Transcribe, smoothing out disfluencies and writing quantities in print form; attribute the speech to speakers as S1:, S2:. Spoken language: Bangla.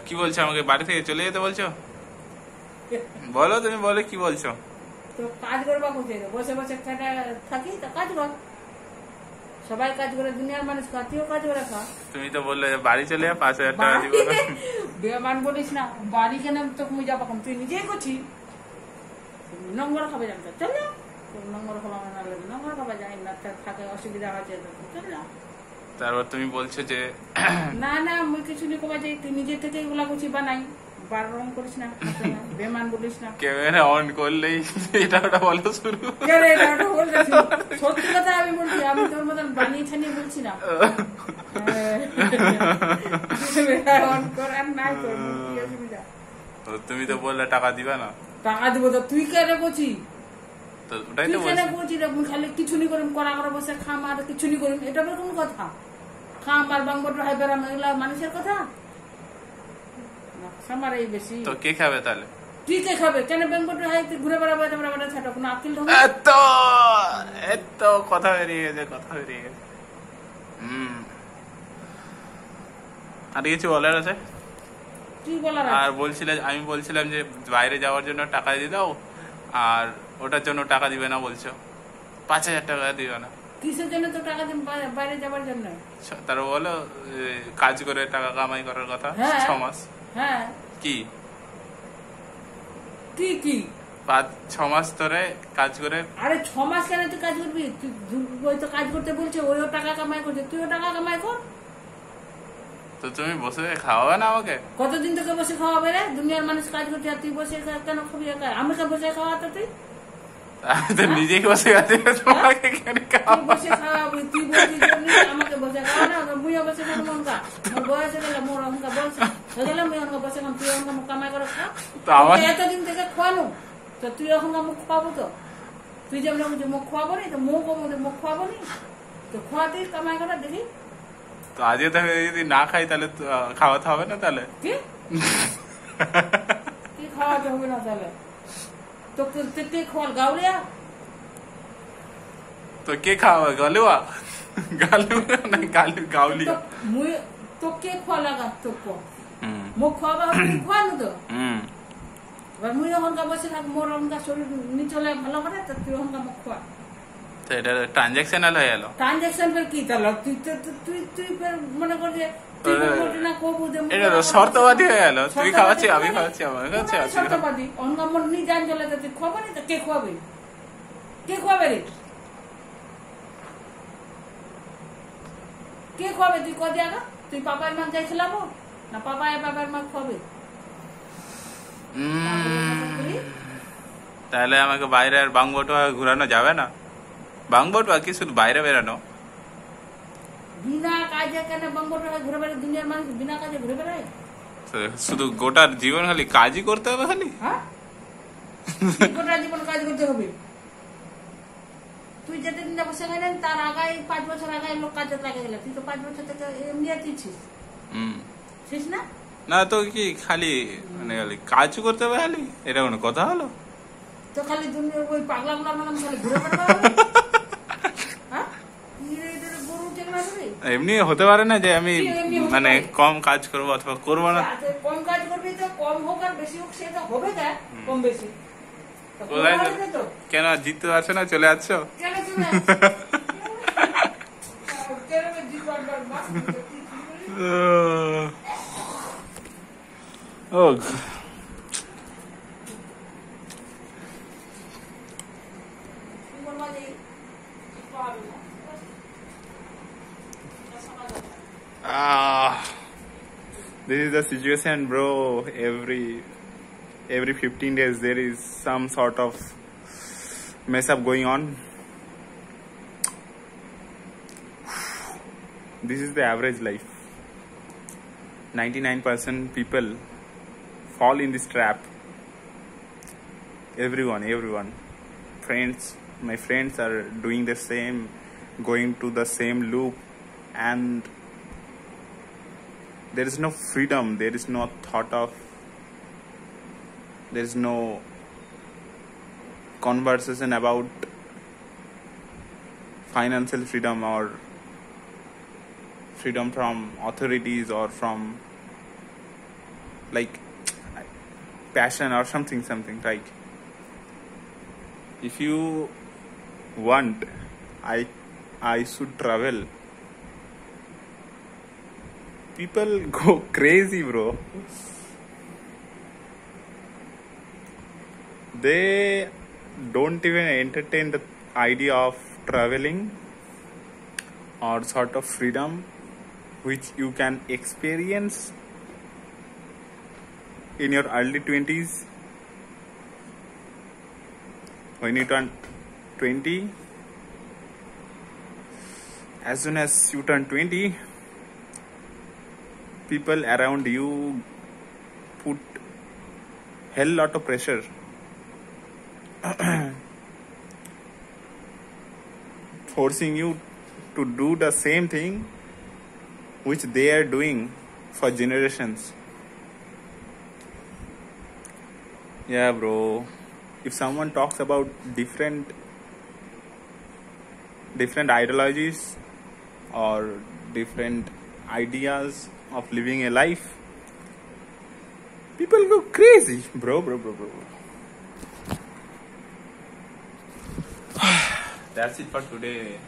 S1: কি বলছো আমাকে বাড়ি থেকে চলে যেতে বলছো? বলো তুমি, বলে কি বলছো?
S2: তো কাজ করবা কোথায়? বসে বসে খেটে থাকি তো কাজ কর। সবাই কাজ করে, দুনিয়ার মানুষ খা, তুইও কাজ করে খা।
S1: তুমি তো বললে যে বাড়ি চলে যা, 5,000 টাকা দিব।
S2: বেমান বলিস না, বাড়ি কেন তোকে মুই যাবো, তুই নিজেই করছিস। নম্বর খাবে জানতো, চল না। নম্বর খাওয়া না লাগে, নম্বর খাওয়া যায় না, থাকে অসুবিধা হচ্ছে, চল না।
S1: তারপর তুমি বলছো যে
S2: না না, মুই কিছু নি কবা, যে তুই নিজে থেকে এগুলা করছিস বানাই, বারণ করিস না, বেমান বলিস না।
S1: ক্যামেরা অন করলেই এটা ওটা বলো শুরু।
S2: সত্যি কথা আমি বলছি, আমি তোর মতন বানিয়ে ছানিয়ে বলছি না।
S1: তুমি তো বললে টাকা দিবা না।
S2: টাকা দিব তো, তুই কেন করছিস?
S1: ওটাই তো
S2: বলছি, খালি কিছু নি করিম, করা করে বসে খাম আর কিছু নি করিম, এটা কোন কথা? খাম আর বাংবট হাই বেড়াম, এগুলা মানুষের কথা? আমার এই বেশি।
S1: তো কে খাবে তাহলে?
S2: তুই কে খাবে? কেন বেঙ্গট হাই ঘুরে বেড়াবো, তোমরা বেড়া ছাড়ো, কোনো আকিল ঢোকে?
S1: এত কথা বেরিয়ে গেছে, কথা বেরিয়ে গেছে। আর কিছু বলার আছে?
S2: কি বলার?
S1: আর আমি বলছিলাম যে বাইরে যাওয়ার জন্য টাকা দিয়ে দাও, আর ওটার জন্য টাকা দিবে না বলছো, 5,000 টাকা দিবে না।
S2: কিসের জন্য তো টাকা দিন বাইরে যাওয়ার জন্য?
S1: তারা বলো কাজ করে টাকা কামাই করার কথা। 6 মাস।
S2: হ্যাঁ,
S1: কি
S2: কি কি
S1: 5-6 মাস ধরে কাজ করে?
S2: আরে 6 মাস কেন তুই কাজ করবি? ওই তো কাজ করতে বলছে, ওইও টাকা কামাই করছে, তুইও টাকা কামাই কর।
S1: তো তুমি বসে খাওয়াবে না আমাকে?
S2: কতদিন থেকে বসে খাওয়াবে রে? দুনিয়ার মানুষ কাজ করছে, আর তুই বসে কেন খাবি? আমি কে বসে খাওয়াতো? তুই
S1: তো নিজেই বসে আছে, তোমাকে কেন খাওয়াবো?
S2: বসে খাওয়াবি? তুই বলছিস আমাকে বসে খাওয়া না, মুইও বসে খাবো। মনকা মোর বয়স হয়ে গেল, মোর অঙ্কা বয়স হয়ে গেল, মুই অঙ্কা বসে খাম, তুই অঙ্কা কামাই করে খা।
S1: তো আমার
S2: এতদিন থেকে খোয়ানো, তো তুই এখন মুখ খাওয়াবো? তো তুই যেমন মুখ খাওয়াবো নি, তো মুখ খাওয়াবো নি, তো খোয়া তুই কামাই করা দেখি।
S1: তো আজকে থেকে যদি না খাই তাহলে খাওয়াতে হবে না? তাহলে
S2: কি কি খাওয়াতে হবে না? তাহলে তো কে খোয়াল? গাউলিয়া?
S1: তো কে খাওয়াবে? গালুয়া? গালুয়া না গাউলিয়া?
S2: মুই তো কে খোয়া লাগা? তো মুখ খাওয়াবা হবে, খোয়ানো তো। এবার মুই ওখানকার বসে থাক, মোর ওখানকার শরীর নিচলে ভালো করে, তো তুই ওখানকার মুখ খোয়া।
S1: তো এটা ট্রানজাকশনাল হয়ে গেল।
S2: ট্রানজাকশন ফের কি? তাহলে তুই মনে কর যে
S1: এটা তো শর্তবাদী হয়ে গেল, তুই খাওয়াচ্ছি আমি খাওয়াচ্ছি, আমার কাছে
S2: শর্তবাদী। অঙ্গা মন নি জান চলে, তুই খাবো নি, তো কে খাওয়াবে? কে খাওয়াবে রে? কে খাওয়াবে? তুই কদি আগা তুই পাপার মা যাই খেলাবো না? পাপার মা খাওয়াবে?
S1: তাহলে আমাকে বাইরে আর বাংবটুয়া ঘুরানো যাবে না? বাংবটুয়া কি শুধু বাইরে বেরানো?
S2: বিনা কাজে কেন বাংবটুয়া ঘুরে বেড়ায়? দুনিয়ার মানুষ বিনা কাজে ঘুরে বেড়ায়?
S1: শুধু গোটা জীবন খালি কাজই করতে হবে? খালি
S2: গোটা জীবন কাজ করতে হবে? তুই যেদিন বসে গেলেন, তার আগায় 5 বছর আগায় লোক কাজে লাগে গেলে, তুই তো 5 বছর থেকে এমনি আছিস না?
S1: না তো কি খালি মানে খালি কাজ করতে হবে খালি? এটা কোনো কথা হলো?
S2: তো খালি দুনিয়া ওই পাগলা গুলার মতন খালি ঘুরে বেড়াবে?
S1: এমনি হতে পারে না যে আমি মানে কম কাজ করবো অথবা করবো না?
S2: কম কাজ করবি তো, কম হোক আর বেশি হোক, সেটা হবে না, কম বেশি।
S1: কেন জিততে পারছো না? চলে যাচ্ছ? This is the situation, bro. Every 15 days there is some sort of mess up going on. This is the average life. 99% people fall in this trap. Everyone. My friends are doing the same, going to the same loop, and there is no freedom, there is no thought of, there is no conversation about financial freedom or freedom from authorities or from like passion or something, right? If you want, I should travel. People go crazy, bro. They don't even entertain the idea of traveling or sort of freedom which you can experience in your early 20s. When you turn 20, as soon as you turn 20, people around you put hell lot of pressure. Forcing you to do the same thing which they are doing for generations. Yeah, bro. If someone talks about different ideologies or different ideas of living a life, people go crazy, bro. That's it for today.